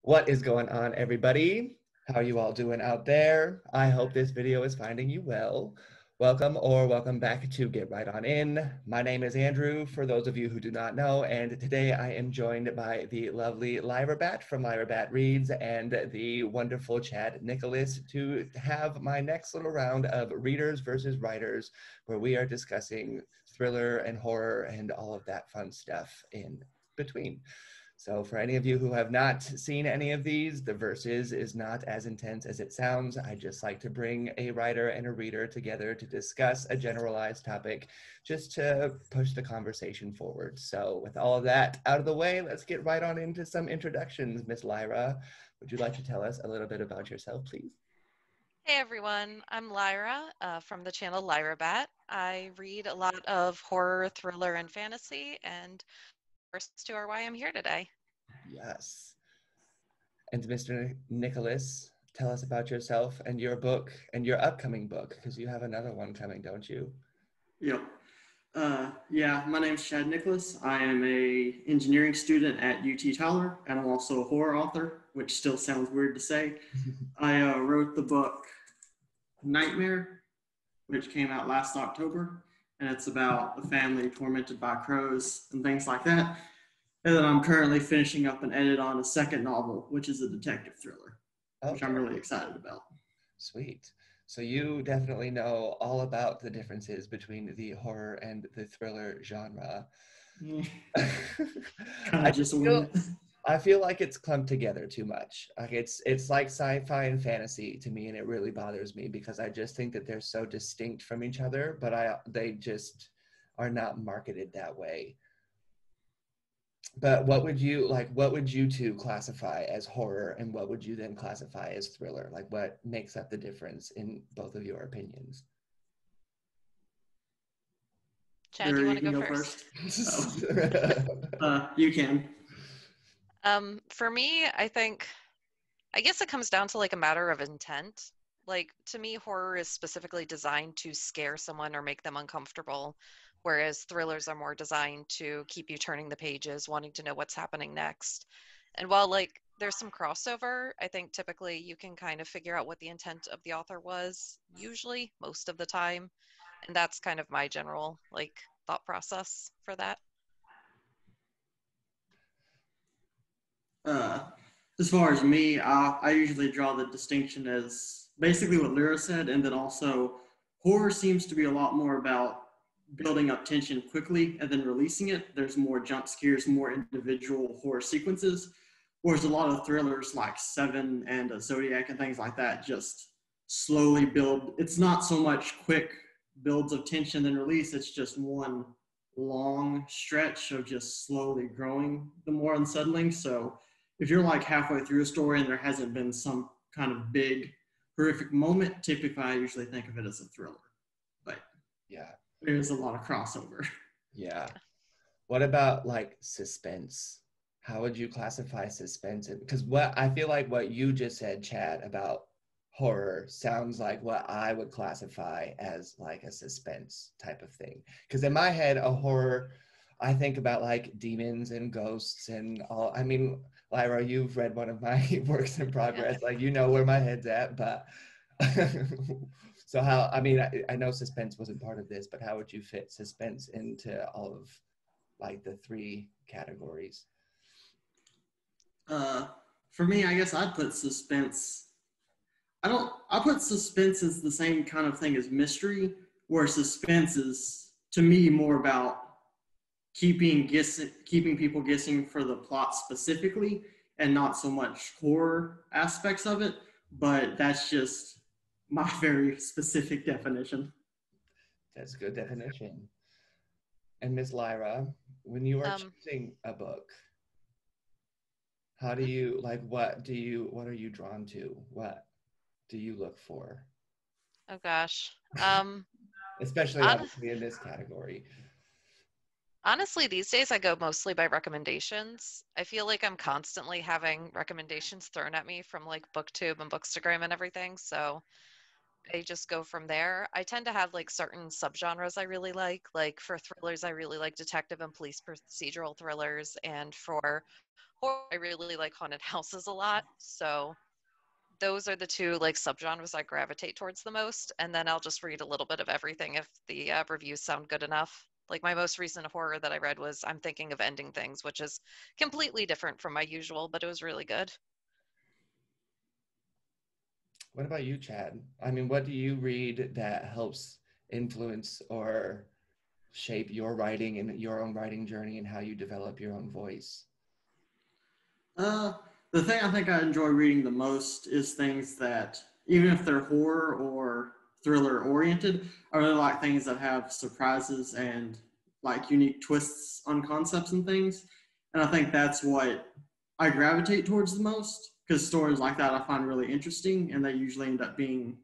What is going on, everybody? How are you all doing out there? I hope this video is finding you well. Welcome or welcome back to Get Right On In. My name is Andrew, for those of you who do not know, and today I am joined by the lovely LyyraBat from LyyraBat Reads and the wonderful Chad Nicholas to have my next little round of readers versus writers, where we are discussing thriller and horror and all of that fun stuff in between. So for any of you who have not seen any of these, the verses is not as intense as it sounds. I just like to bring a writer and a reader together to discuss a generalized topic, just to push the conversation forward. So with all of that out of the way, let's get right on into some introductions. Miss Lyrra, would you like to tell us a little bit about yourself, please? Hey everyone, I'm Lyrra from the channel LyyraBat. I read a lot of horror, thriller, and fantasy, and first to are why I'm here today. Yes. And Mr. Nicholas, tell us about yourself and your book and your upcoming book, because you have another one coming, don't you? Yep. Yeah, my name's Chad Nicholas. I am a engineering student at UT and I'm also a horror author, which still sounds weird to say. I wrote the book Nightmare, which came out last October, and it's about a family tormented by crows and things like that. And then I'm currently finishing up an edit on a second novel, which is a detective thriller, which I'm really excited about. Sweet. So you definitely know all about the differences between the horror and the thriller genre. I feel like it's clumped together too much. Like it's like sci-fi and fantasy to me, and it really bothers me because I just think that they're so distinct from each other, but they just are not marketed that way. But what would you two classify as horror, and what would you then classify as thriller? Like, what makes up the difference in both of your opinions? Chad, do you want to go first? You can. For me, I guess it comes down to like a matter of intent. Like, to me, horror is specifically designed to scare someone or make them uncomfortable, whereas thrillers are more designed to keep you turning the pages, wanting to know what's happening next. And while like there's some crossover, I think typically you can kind of figure out what the intent of the author was, usually, most of the time. And that's kind of my general like thought process for that. As far as me, I usually draw the distinction as basically what Lyrra said, and then also horror seems to be a lot more about building up tension quickly and then releasing it. There's more jump scares, more individual horror sequences, whereas a lot of thrillers like Seven and Zodiac and things like that just slowly build. It's not so much quick builds of tension then release, it's just one long stretch of just slowly growing the more unsettling. So if you're like halfway through a story and there hasn't been some kind of big horrific moment, typically I usually think of it as a thriller. But yeah, there's a lot of crossover. Yeah. What about like suspense? How would you classify suspense? Because what I feel like what you just said, Chad, about horror sounds like what I would classify as like a suspense type of thing. Because in my head, a horror, I think about like demons and ghosts and all. I mean, Lyrra, you've read one of my works in progress. Like, you know where my head's at, but so how, I mean, I know suspense wasn't part of this, but how would you fit suspense into all of like the three categories? For me, I guess I'd put suspense. I put suspense as the same kind of thing as mystery, where suspense is to me more about keeping people guessing for the plot specifically and not so much horror aspects of it. But that's just my very specific definition. That's a good definition. And Miss Lyrra, when you are choosing a book, how do you like, what are you drawn to? What do you look for? Oh gosh. Especially obviously in this category. Honestly, these days I go mostly by recommendations. I feel like I'm constantly having recommendations thrown at me from like BookTube and Bookstagram and everything. So I just go from there. I tend to have like certain subgenres I really like. Like for thrillers, I really like detective and police procedural thrillers, and for horror, I really like haunted houses a lot. So those are the two like subgenres I gravitate towards the most. And then I'll just read a little bit of everything if the reviews sound good enough. Like my most recent horror that I read was I'm Thinking of Ending Things, which is completely different from my usual, but it was really good. What about you, Chad? I mean, what do you read that helps influence or shape your writing and your own writing journey and how you develop your own voice? Uh, the thing I think I enjoy reading the most is things that, even if they're horror or thriller oriented, I really like things that have surprises and like unique twists on concepts and things. And I think that's what I gravitate towards the most, because stories like that I find really interesting, and they usually end up being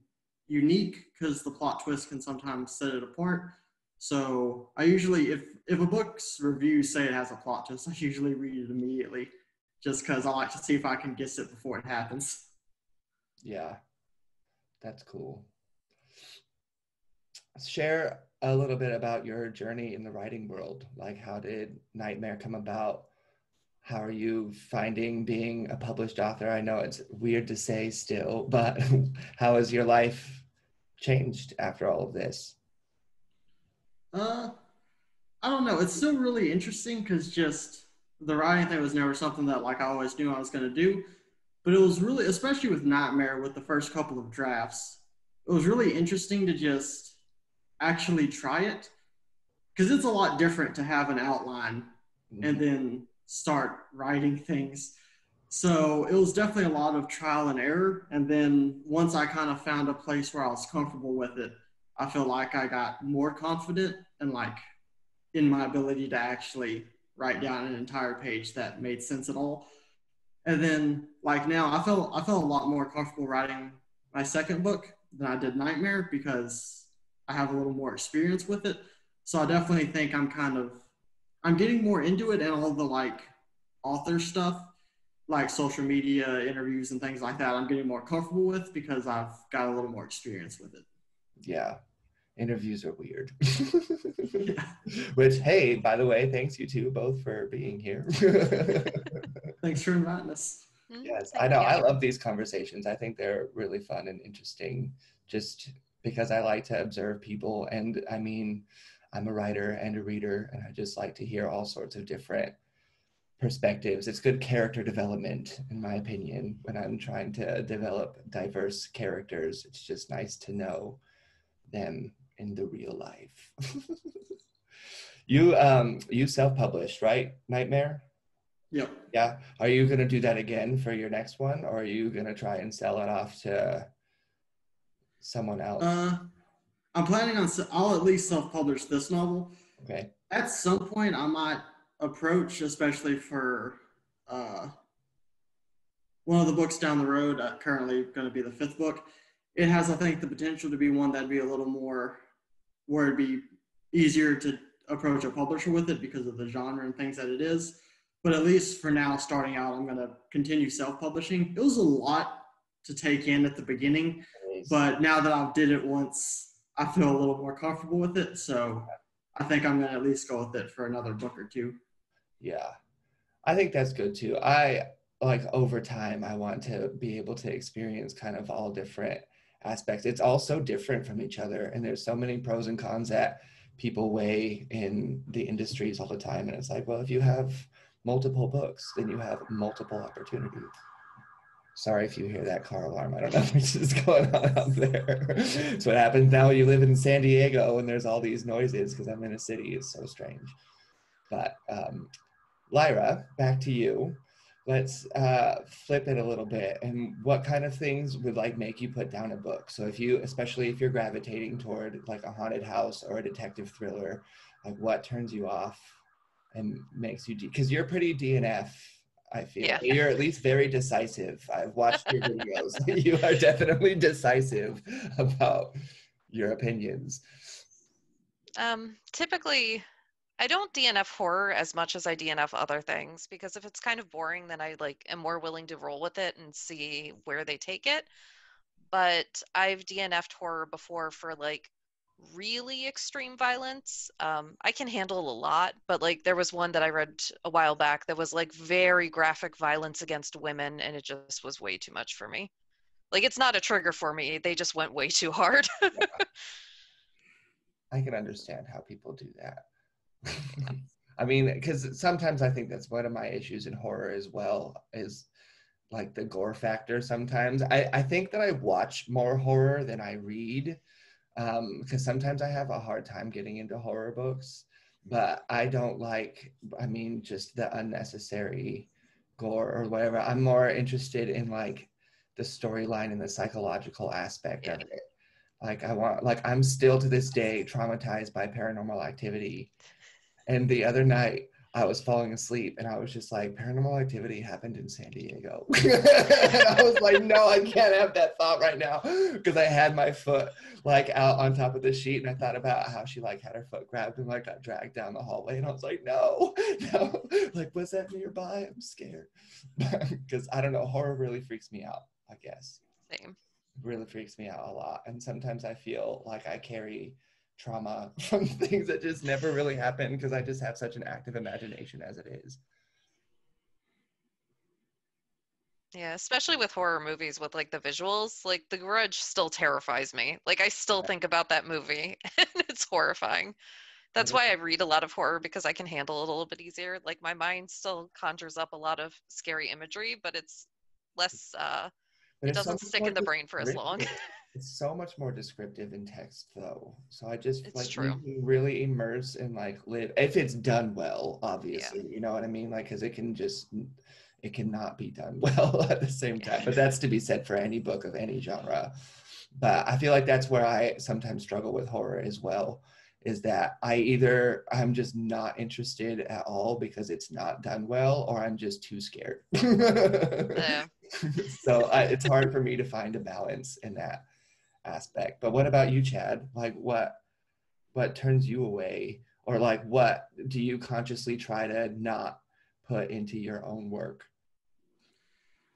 unique because the plot twist can sometimes set it apart. So I usually, if a book's reviews say it has a plot twist, I usually read it immediately, just because I like to see if I can guess it before it happens. Yeah, that's cool. Share a little bit about your journey in the writing world. Like, how did Nightmare come about? How are you finding being a published author? I know it's weird to say still, but how has your life changed after all of this? Uh, I don't know. It's still really interesting because just the writing thing was never something that like I always knew I was going to do. But it was really, especially with Nightmare, with the first couple of drafts, it was really interesting to just actually try it, because it's a lot different to have an outline and Mhm. then start writing things. So it was definitely a lot of trial and error. And then once I kind of found a place where I was comfortable with it, I feel like I got more confident and like in my ability to actually write down an entire page that made sense at all. And then like now I felt a lot more comfortable writing my second book than I did Nightmare, because I have a little more experience with it. So I definitely think I'm getting more into it, and all the like author stuff, like social media interviews and things like that, I'm getting more comfortable with because I've got a little more experience with it. Yeah, interviews are weird. Yeah. Which, hey, by the way, thanks you two both for being here. Thanks for inviting us. Yes, I Thank know. you. I love these conversations. I think they're really fun and interesting just because I like to observe people. And I mean, I'm a writer and a reader, and I just like to hear all sorts of different perspectives. It's good character development, in my opinion, when I'm trying to develop diverse characters. It's just nice to know them in the real life. You self-published, right, Nightmare? Yep. Yeah. Are you gonna do that again for your next one, or are you gonna try and sell it off to someone else? Uh, I'm planning on, I'll at least self publish this novel. Okay. At some point, I might approach, especially for uh, one of the books down the road, currently going to be the fifth book. It has, I think, the potential to be one that'd be a little more, where it'd be easier to approach a publisher with it because of the genre and things that it is. But at least for now, starting out, I'm going to continue self publishing. It was a lot to take in at the beginning, Nice. but now that I've did it once, I feel a little more comfortable with it. So I think I'm going to at least go with it for another book or two. Yeah. I think that's good too. I like over time, I want to be able to experience kind of all different aspects. It's all so different from each other, and there's so many pros and cons that people weigh in the industries all the time. And it's like, well, if you have multiple books, then you have multiple opportunities. Sorry if you hear that car alarm. I don't know what's just going on out there. It's what happens now when you live in San Diego and there's all these noises because I'm in a city. It's so strange. But Lyrra, back to you. Let's flip it a little bit. And what kind of things would like make you put down a book? So if you, especially if you're gravitating toward like a haunted house or a detective thriller, like what turns you off and makes you, because you're pretty DNF, I feel. Yeah. You're at least very decisive. I've watched your videos. You are definitely decisive about your opinions. Typically, I don't DNF horror as much as I DNF other things, because if it's kind of boring, then I like am more willing to roll with it and see where they take it. but I've DNF'd horror before for like really extreme violence. I can handle a lot, but like there was one that I read a while back that was like very graphic violence against women, and it just was way too much for me. Like it's not a trigger for me. They just went way too hard. I can understand how people do that. I mean, because sometimes I think that's one of my issues in horror as well, is like the gore factor sometimes. I think that I watch more horror than I read, because sometimes I have a hard time getting into horror books, but I don't like, I mean, just the unnecessary gore or whatever. I'm more interested in like the storyline and the psychological aspect Yeah. of it. Like I'm still to this day traumatized by Paranormal Activity. And the other night, I was falling asleep and I was just like, Paranormal Activity happened in San Diego. And I was like, no, I can't have that thought right now, because I had my foot like out on top of the sheet and I thought about how she like had her foot grabbed and like got dragged down the hallway. And I was like, no, no, like, was that nearby? I'm scared. Because I don't know, horror really freaks me out, I guess. Same. It really freaks me out a lot. And sometimes I feel like I carry trauma from things that just never really happen because I just have such an active imagination as it is. Yeah, especially with horror movies with like the visuals, like The Grudge still terrifies me. Like I still think about that movie and it's horrifying. That's why I read a lot of horror, because I can handle it a little bit easier. Like my mind still conjures up a lot of scary imagery, but it's less But it it's so doesn't much stick more in the brain for as long. descriptive. It's so much more descriptive in text though. So I just It's like, you true. can really immerse and like live, if it's done well, Yeah. obviously, you know what I mean? Like, because it cannot be done well at the same time. But that's to be said for any book of any genre. But I feel like that's where I sometimes struggle with horror as well, is that I'm just not interested at all because it's not done well, or I'm just too scared. Yeah. So it's hard for me to find a balance in that aspect. But what about you, Chad? Like what turns you away, or like what do you consciously try to not put into your own work?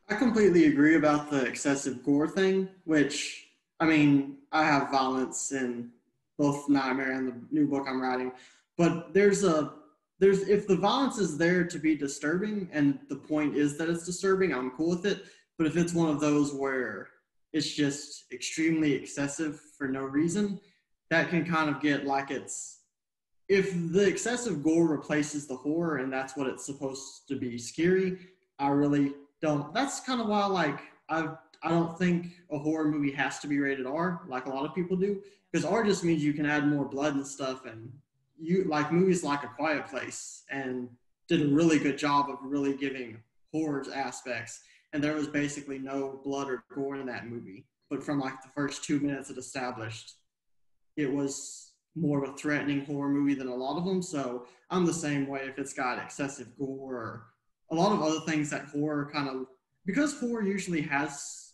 I completely agree about the excessive gore thing, which, I mean, I have violence in both Nightmare and the new book I'm writing, but if the violence is there to be disturbing and the point is that it's disturbing, I'm cool with it. But if it's one of those where it's just extremely excessive for no reason, that can kind of get like if the excessive gore replaces the horror and that's what it's supposed to be scary, I really don't. That's kind of why, like, I don't think a horror movie has to be rated R, like a lot of people do, because R just means you can add more blood and stuff. And you like movies like A Quiet Place and did a really good job of really giving horror aspects. And there was basically no blood or gore in that movie. But from like the first 2 minutes it established, it was more of a threatening horror movie than a lot of them. So I'm the same way if it's got excessive gore or a lot of other things that horror kind of, because horror usually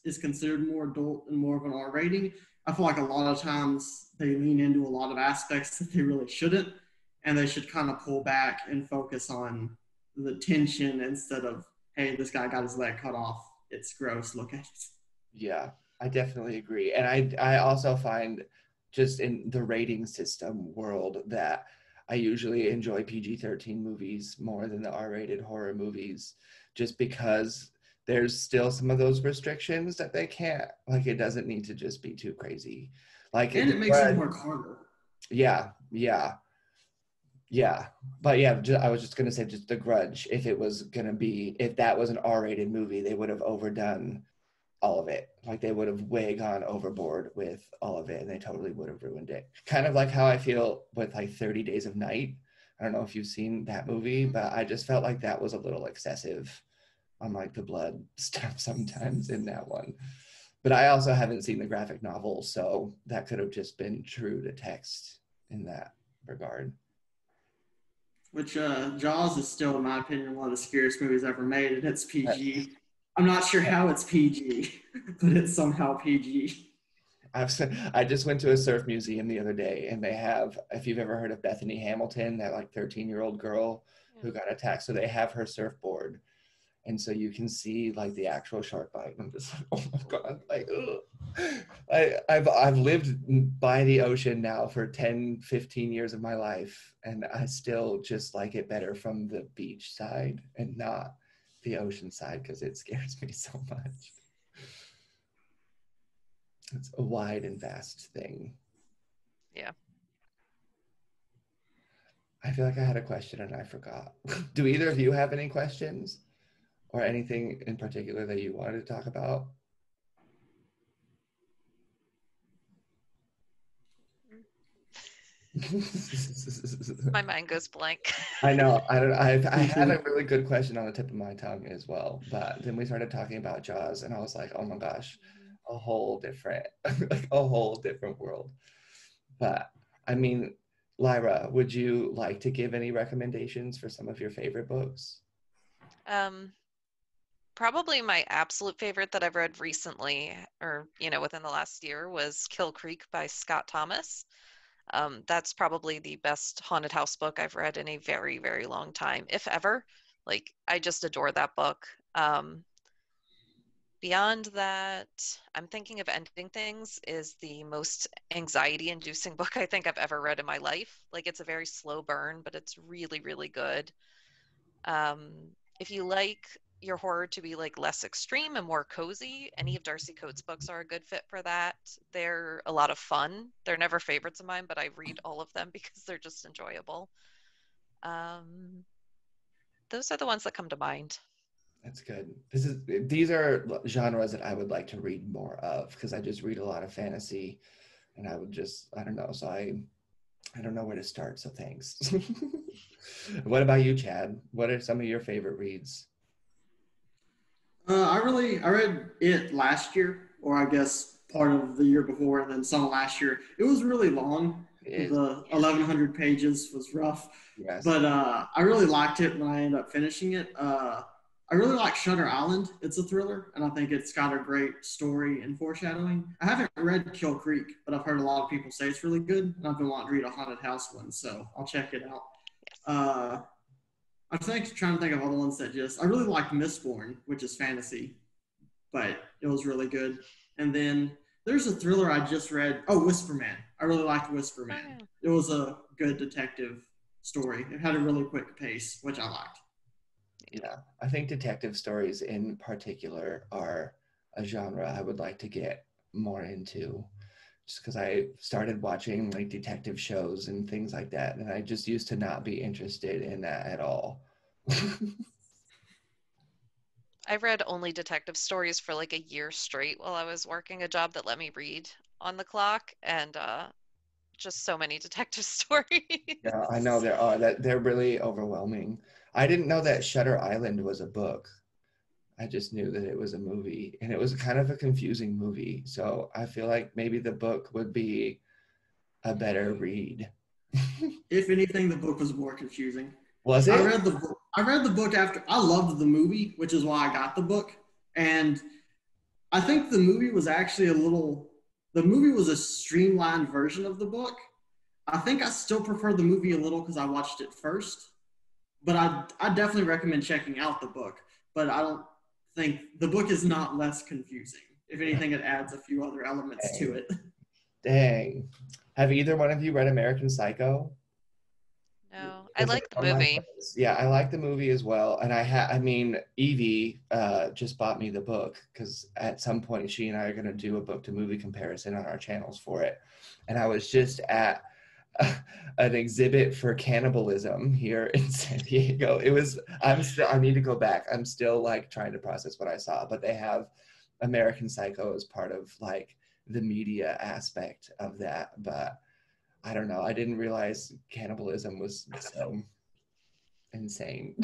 is considered more adult and more of an R rating. I feel like a lot of times they lean into a lot of aspects that they really shouldn't, and they should kind of pull back and focus on the tension instead of, hey, this guy got his leg cut off. It's gross. Look at it. Yeah, I definitely agree. And I also find just in the rating system world that I usually enjoy PG-13 movies more than the R-rated horror movies, just because there's still some of those restrictions that they can't, like, it doesn't need to just be too crazy. Like, And it makes them work harder. Yeah, yeah. Yeah, but yeah, I was just gonna say, just The Grudge. If that was an R-rated movie, they would have overdone all of it. Like, they would have way gone overboard with all of it, and they totally would have ruined it. Kind of like how I feel with like 30 Days of Night. I don't know if you've seen that movie, but I just felt like that was a little excessive on like the blood stuff sometimes in that one. But I also haven't seen the graphic novel, so that could have just been true to text in that regard. Which Jaws is still, in my opinion, one of the scariest movies ever made, and it's PG. I'm not sure how it's PG, but it's somehow PG. I just went to a surf museum the other day, and they have, if you've ever heard of Bethany Hamilton, that like 13-year-old girl who got attacked, so they have her surfboard, And so you can see like the actual shark bite. And I'm just like, oh my God, like, ugh. I've lived by the ocean now for 10, 15 years of my life, and I still just like it better from the beach side and not the ocean side because it scares me so much. It's a wide and vast thing. Yeah. I feel like I had a question and I forgot. Do either of you have any questions or anything in particular that you wanted to talk about? My mind goes blank. I know. I Me had too. a really good question on the tip of my tongue as well, but then we started talking about Jaws, and I was like, oh my gosh, a whole different, like a whole different world. But I mean, Lyrra, would you like to give any recommendations for some of your favorite books? Um, Probably my absolute favorite that I've read recently, or within the last year, was Kill Creek by Scott Thomas. That's probably the best haunted house book I've read in a very, very long time, if ever. Like, I just adore that book. Beyond that, I'm thinking of Ending Things is the most anxiety-inducing book I think I've ever read in my life. Like, it's a very slow burn, but it's really, really good. Um, if you like your horror to be like less extreme and more cozy, any of Darcy Coates' books are a good fit for that. They're a lot of fun. They're never favorites of mine, but I read all of them because they're just enjoyable. Those are the ones that come to mind. That's good. These are genres that I would like to read more of because I just read a lot of fantasy, and I don't know. So I don't know where to start. So thanks. What about you, Chad? What are some of your favorite reads? I read it last year, or I guess part of the year before, and then some last year. It was really long. It is. The 1,100 pages was rough, Yes. but I really liked it when I ended up finishing it. I really like Shutter Island. It's a thriller, and I think it's got a great story and foreshadowing. I haven't read Kill Creek, but I've heard a lot of people say it's really good, and I've been wanting to read a haunted house one, so I'll check it out. Uh, trying to think of other ones that I really liked Mistborn, which is fantasy, but it was really good. And then there's a thriller I just read. Oh, Whisper Man. I really liked Whisper Man. Oh, yeah. It was a good detective story. It had a really quick pace, which I liked. Yeah, I think detective stories in particular are a genre I would like to get more into just because I started watching like detective shows and things like that, and I just used to not be interested in that at all. I read only detective stories for like a year straight while I was working a job that let me read on the clock, and just so many detective stories. Yeah, I know there are that they're really overwhelming. I didn't know that Shutter Island was a book. I just knew that it was a movie, and it was kind of a confusing movie. So I feel like maybe the book would be a better read. If anything, the book was more confusing. Was I it? read the book. I read the book after I loved the movie, which is why I got the book. And I think the movie was actually the movie was a streamlined version of the book. I think I still prefer the movie a little because I watched it first, but I definitely recommend checking out the book. But I don't think the book is not less confusing. If anything, it adds a few other elements to Dang. it. Dang. Have either one of you read American Psycho? No, I Because like the one of my movie. friends, yeah, I like the movie as well. And I mean, Evie just bought me the book because at some point she and I are going to do a book to movie comparison on our channels for it. And I was just at an exhibit for cannibalism here in San Diego. I need to go back. I'm still like trying to process what I saw, but they have American Psycho as part of like the media aspect of that. But I don't know. I didn't realize cannibalism was so insane.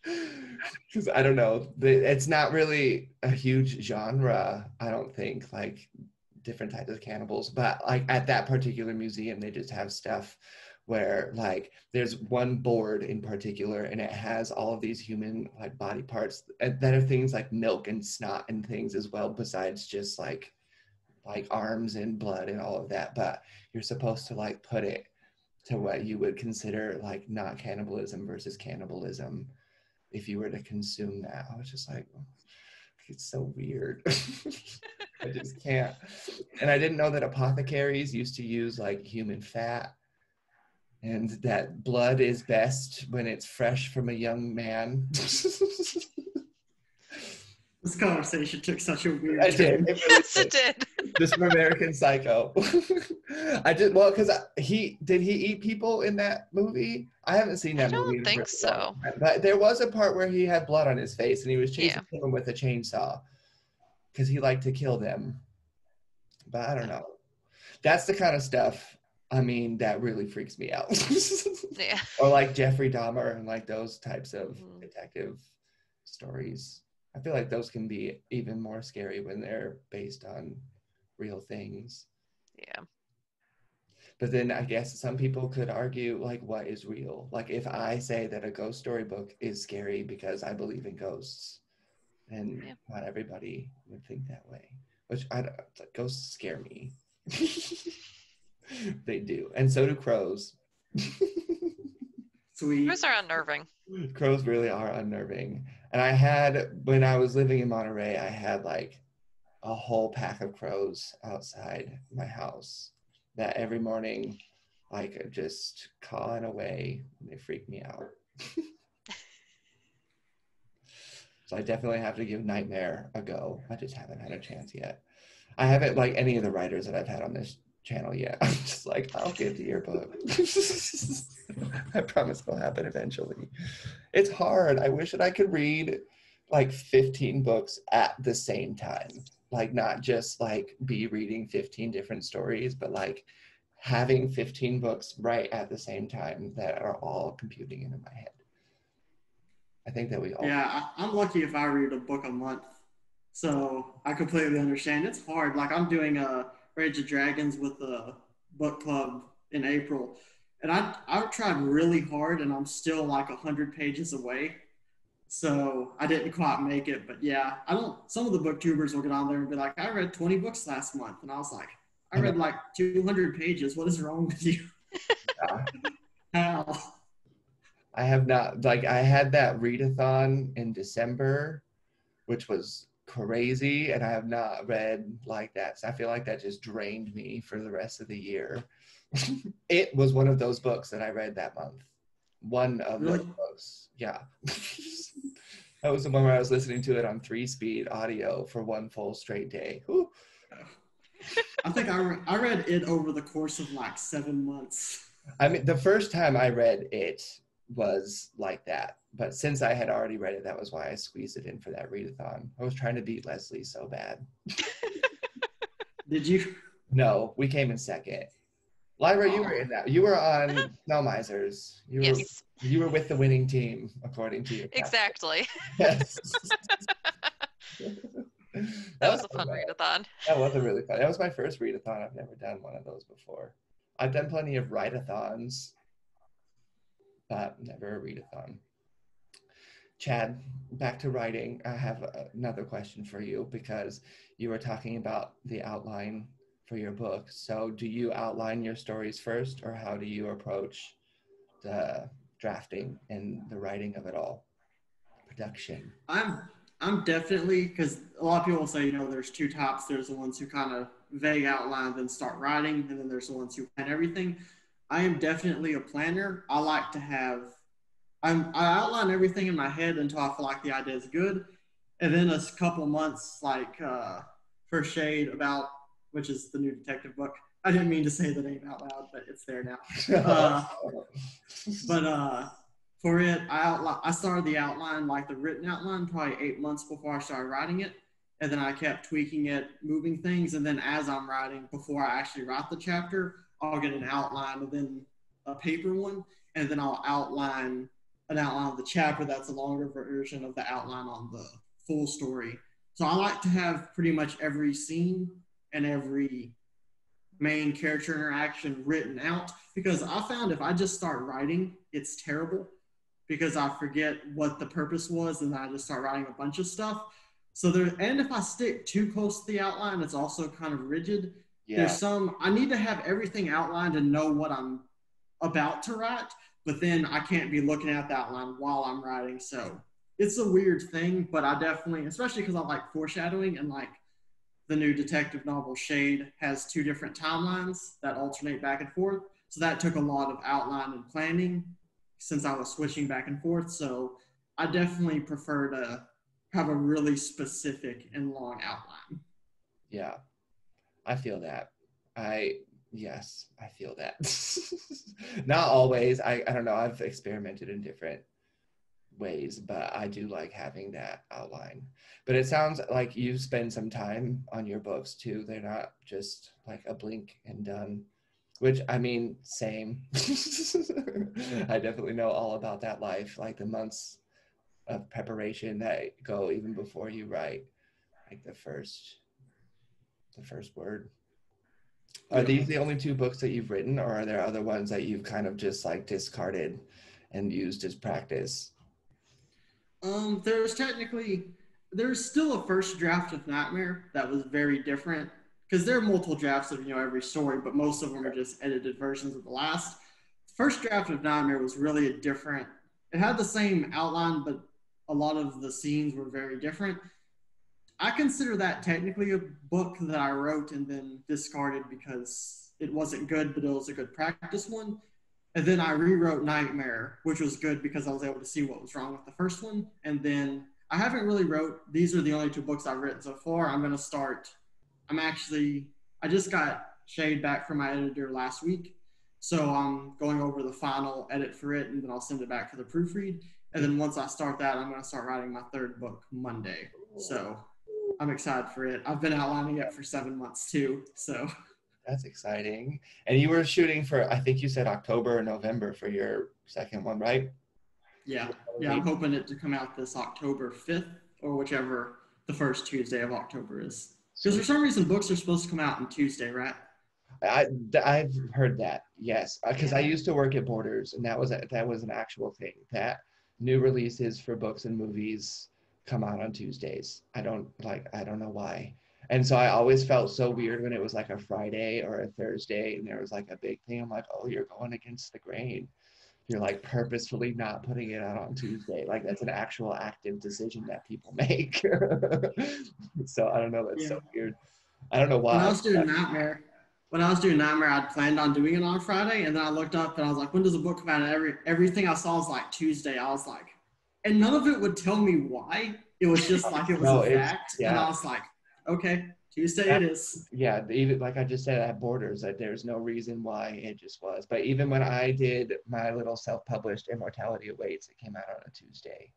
Because I don't know, it's not really a huge genre. I don't think like different types of cannibals, but like at that particular museum, they just have stuff where like there's one board in particular, and it has all of these human like body parts that are things like milk and snot and things as well, besides just like arms and blood and all of that. But you're supposed to like put it to what you would consider like not cannibalism versus cannibalism. if you were to consume that. I was just like, oh, it's so weird. I just can't. And I didn't know that apothecaries used to use like human fat, and that blood is best when it's fresh from a young man. This conversation took such a weird I did. turn. It really Yes, did. it did. Just from American Psycho. I did, well, because he eat people in that movie? I haven't seen I that movie don't in a think really so. long time. But there was a part where he had blood on his face and he was chasing Yeah. someone with a chainsaw because he liked to kill them. But I don't know. That's the kind of stuff, I mean, that really freaks me out. Yeah. Or like Jeffrey Dahmer and like those types of Mhm. detective stories. I feel like those can be even more scary when they're based on real things. Yeah. But then I guess some people could argue, like, what is real? Like, if I say that a ghost story book is scary because I believe in ghosts, and Yeah. not everybody would think that way. Which like, ghosts scare me. They do, and so do crows. Sweet. Those are unnerving. Crows really are unnerving. And I had, when I was living in Monterey, I had like a whole pack of crows outside my house that every morning I could just cawing away and they freak me out. So I definitely have to give Nightmare a go. I just haven't had a chance yet. I haven't like any of the writers that I've had on this channel yet. I'm just like, I'll get to your book. I promise it'll happen eventually. It's hard. I wish that I could read like 15 books at the same time. Like not just like be reading 15 different stories, but like having 15 books right at the same time that are all computing into my head. I think that we all. Yeah, I'm lucky if I read a book a month. So I completely understand. It's hard. Like I'm doing a Rage of Dragons with a book club in April. And I've tried really hard and I'm still like 100 pages away. So I didn't quite make it. But yeah, some of the booktubers will get on there and be like, I read 20 books last month. And I was like, I read like 200 pages. What is wrong with you? How? I have not, like, I had that readathon in December, which was crazy, and I have not read like that. So I feel like that just drained me for the rest of the year. It was one of those books that I read that month. One of Really? those books. Yeah. That was the one where I was listening to it on 3-speed audio for one full straight day. Whew. I think I read it over the course of like 7 months. I mean, the first time I read it was like that. But since I had already read it, that was why I squeezed it in for that readathon. I was trying to beat Leslie so bad. Did you? No, we came in second. Lyrra, you were in that. You were on Snow Misers. Yes. You were with the winning team, according to your caption. Exactly. Yes. That was a fun readathon. That was a really fun. That was my first readathon. I've never done one of those before. I've done plenty of write-a-thons, but never a readathon. Chad, back to writing. I have another question for you because you were talking about the outline for your book. So do you outline your stories first, or how do you approach the drafting and the writing of it all? Production. I'm definitely, because a lot of people say, you know, there's two types. There's the ones who kind of vague outline, then start writing, and then there's the ones who plan everything. I am definitely a planner. I like to have, I outline everything in my head until I feel like the idea is good. And then a couple months, like for Shade about, which is the new detective book. I didn't mean to say the name out loud, but it's there now. For it, I started the outline, like the written outline, probably 8 months before I started writing it. And then I kept tweaking it, moving things. And then as I'm writing, before I actually write the chapter, I'll get an outline and then a paper one. And then I'll outline an outline of the chapter that's a longer version of the outline on the full story. So I like to have pretty much every scene and every main character interaction written out, because I found if I just start writing, it's terrible because I forget what the purpose was and then I just start writing a bunch of stuff. So and if I stick too close to the outline, it's also kind of rigid. Yeah. I need to have everything outlined and know what I'm about to write, but then I can't be looking at the outline while I'm writing. So it's a weird thing, but I definitely, especially because I like foreshadowing, and like the new detective novel Shade has two different timelines that alternate back and forth. So that took a lot of outline and planning since I was switching back and forth. So I definitely prefer to have a really specific and long outline. Yeah, I feel that. Yes, I feel that. Not always. I don't know. I've experimented in different ways, but I do like having that outline. But it sounds like you spend some time on your books too. They're not just like a blink and done, which I mean, same. I definitely know all about that life, like the months of preparation that go even before you write like the first word. Are Yep. these the only two books that you've written, or are there other ones that you've kind of just like discarded and used as practice? There's technically there's still a first draft of Nightmare that was very different because there are multiple drafts of every story, but most of them are just edited versions of the last. First draft of Nightmare was really a different. It had the same outline, but a lot of the scenes were very different. I consider that technically a book that I wrote and then discarded because it wasn't good, but it was a good practice one. And then I rewrote Nightmare, which was good because I was able to see what was wrong with the first one. And then I haven't really wrote, these are the only two books I've written so far. I'm going to start, I just got Shade back from my editor last week. So I'm going over the final edit for it, and then I'll send it back for the proofread. And then once I start that, I'm going to start writing my third book Monday. So I'm excited for it. I've been outlining it for 7 months too. So That's exciting. And you were shooting for, I think you said October or November for your second one, right? yeah, I'm hoping it to come out this October 5th or whichever the first Tuesday of October is. Because for some reason, books are supposed to come out on Tuesday, right? I've heard that, yes, because I Yeah. used to work at Borders, and that was an actual thing, that new releases for books and movies come out on Tuesdays. I don't know why. And so I always felt so weird when it was like a Friday or a Thursday and there was like a big thing. I'm like, oh, you're going against the grain. You're like purposefully not putting it out on Tuesday. Like that's an actual active decision that people make. So I don't know, that's Yeah. so weird. I don't know When I why. was doing Nightmare, I'd planned on doing it on Friday, and then I looked up and I was like, when does a book come out? And everything I saw was like Tuesday. I was like, and none of it would tell me why. It was just like it was No, a it's fact, and yeah. I was like, okay, Tuesday it That, is. yeah, even like I just said at Borders, that there's no reason why it just was. But even when I did my little self-published Immortality Awaits, it came out on a Tuesday.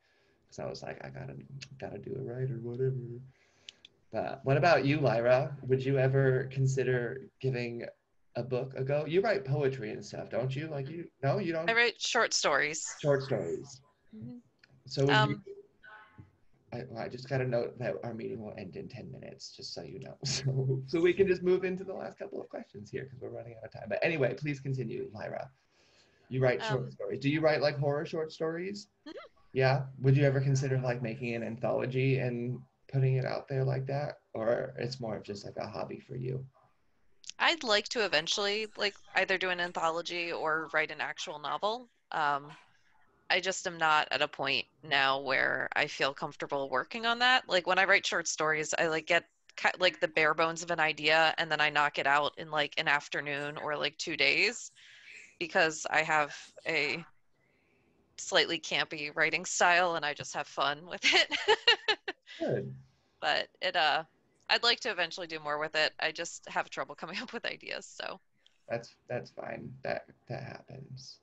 So I was like, I gotta do it right or whatever. But what about you, Lyra? Would you ever consider giving a book a go? You write poetry and stuff, don't you? Like you no, you I don't write short stories. short stories. Mhm. So would you Um, I just got to note that our meeting will end in 10 minutes, just so you know. So we can just move into the last couple of questions here because we're running out of time. But anyway, please continue, Lyra. You write short um, stories. Do you write like horror short stories? mhm. Yeah. Would you ever consider like making an anthology and putting it out there like that? Or it's more of just like a hobby for you? I'd like to eventually like either do an anthology or write an actual novel. I just am not at a point now where I feel comfortable working on that. Like when I write short stories, I like get like the bare bones of an idea and then I knock it out in like an afternoon or like 2 days because I have a slightly campy writing style and I just have fun with it. Good. But I'd like to eventually do more with it. I just have trouble coming up with ideas, so That's fine. That happens.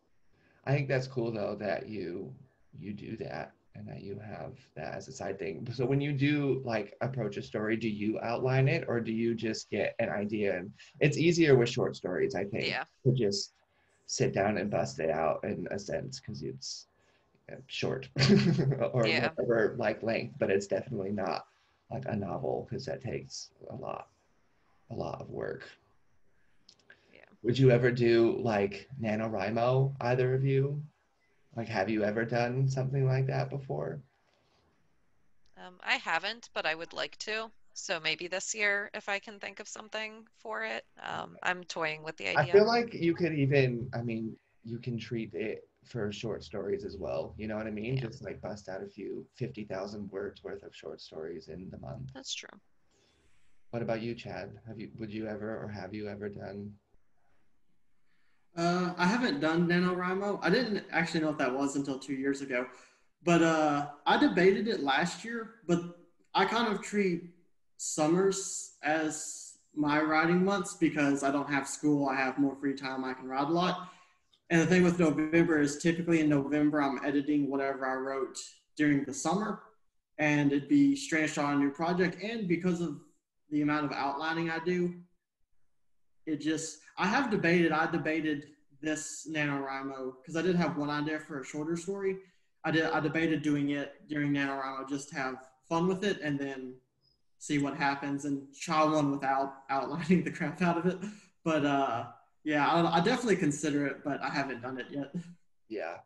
I think that's cool though that you do that and that you have that as a side thing. So when you do like approach a story, do you outline it or do you just get an idea? And it's easier with short stories, I think, yeah. to just sit down and bust it out in a sense because it's short or Yeah. whatever like length, but it's definitely not like a novel because that takes a lot of work. Yeah. Would you ever do like NaNoWriMo, either of you? Like, have you ever done something like that before? I haven't, but I would like to. So maybe this year if I can think of something for it. I'm toying with the I idea. feel like you could even, I mean, you can treat it for short stories as well. You know what I mean? Yeah. Just like bust out a few 50,000 words worth of short stories in the month. That's true. What about you, Chad? Would you ever, or have you ever done? I haven't done NaNoWriMo. I didn't actually know what that was until 2 years ago. But I debated it last year, but I kind of treat summers as my writing months because I don't have school. I have more free time. I can write a lot. And the thing with November is typically in November, I'm editing whatever I wrote during the summer, and it'd be strange on a new project. And because of the amount of outlining I do, I debated this NaNoWriMo because I did have one idea for a shorter story. I debated doing it during NaNoWriMo just to have fun with it and then see what happens and try one without outlining the crap out of it. But yeah, I definitely consider it, but I haven't done it yet. Yeah.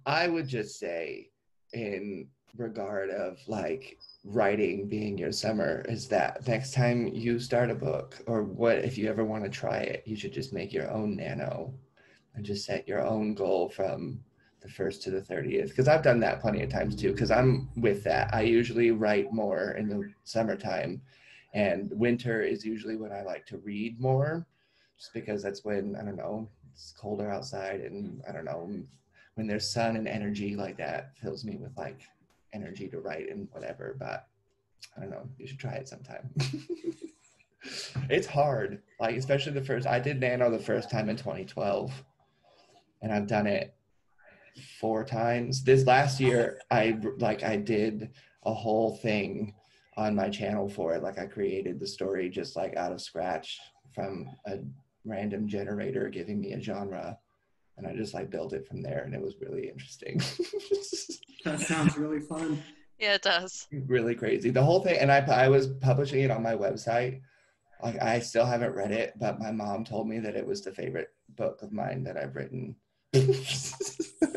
I would just say, in regard of like writing being your summer, is that next time you start a book, or what if you ever want to try it, you should just make your own nano and just set your own goal from the 1st to the 30th. Because I've done that plenty of times too, because I'm with that. I usually write more in the summertime, and winter is usually when I like to read more, just because that's when, I don't know, it's colder outside, and I don't know, when there's sun and energy like that fills me with like energy to write and whatever. But I don't know, you should try it sometime. It's hard, like especially the first. I did nano the first time in 2012, and I've done it 4 times. This last year, I did a whole thing on my channel for it. Like I created the story just like out of scratch from a random generator giving me a genre, and I just like built it from there, and it was really interesting. That sounds really fun. Yeah, it does. Really crazy. The whole thing, and I was publishing it on my website. Like I still haven't read it, but my mom told me that it was the favorite book of mine that I've written. I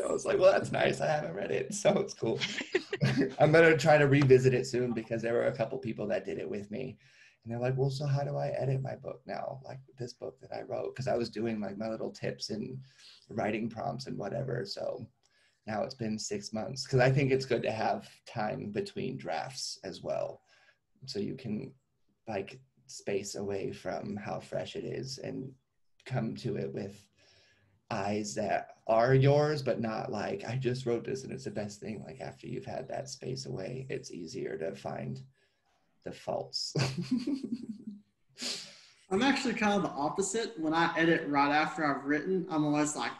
was like, well, that's nice. I haven't read it, so it's cool. I'm gonna try to revisit it soon because there were a couple people that did it with me, and they're like, well, so how do I edit my book now? Like this book that I wrote, because I was doing like my little tips and writing prompts and whatever. So now it's been 6 months, because I think it's good to have time between drafts as well, so you can like space away from how fresh it is and come to it with eyes that are yours, but not like I just wrote this and it's the best thing. Like after you've had that space away, it's easier to find the faults. I'm actually kind of the opposite. When I edit right after I've written, I'm always like,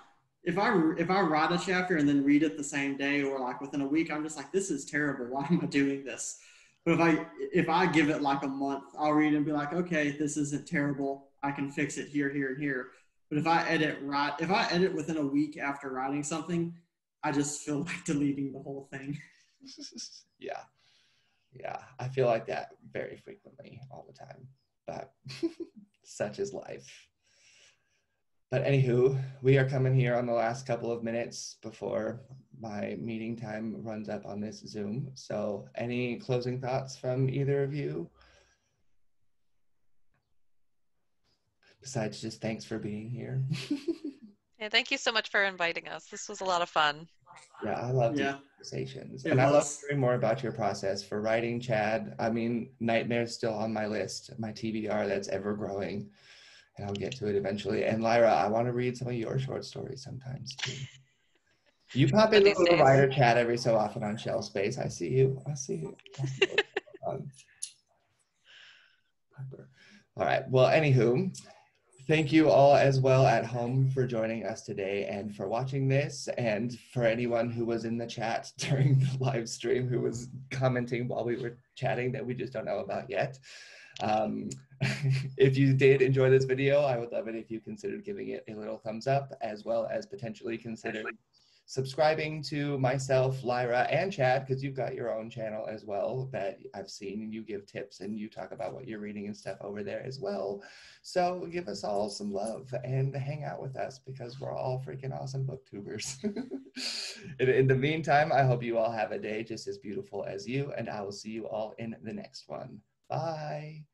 if I write a chapter and then read it the same day or like within a week, I'm just like, this is terrible. Why am I doing this? But if I give it like a month, I'll read and be like, okay, this isn't terrible. I can fix it here, here, and here. But if I edit within a week after writing something, I just feel like deleting the whole thing. Yeah. Yeah. I feel like that very frequently all the time, but such is life. But anywho, we are coming here on the last couple of minutes before my meeting time runs up on this Zoom. So any closing thoughts from either of you? Besides just thanks for being here. Yeah, thank you so much for inviting us. This was a lot of fun. Yeah, I love these Yeah, conversations. it And I love was. hearing more about your process for writing, Chad. I mean, Nightmare's still on my list, my TBR that's ever growing. And I'll get to it eventually. And Lyrra, I want to read some of your short stories sometimes too. You pop One in of the these little days. writer chat every so often on Shell Space. I see you. I see you. All right. Well, anywho, thank you all as well at home for joining us today and for watching this, and for anyone who was in the chat during the live stream who was commenting while we were chatting that we just don't know about yet. If you did enjoy this video, I would love it if you considered giving it a little thumbs up, as well as potentially consider subscribing to myself, Lyrra, and Chad, because you've got your own channel as well that I've seen, and you give tips and you talk about what you're reading and stuff over there as well. So give us all some love and hang out with us, because we're all freaking awesome booktubers. In the meantime, I hope you all have a day just as beautiful as you, and I will see you all in the next one. Bye.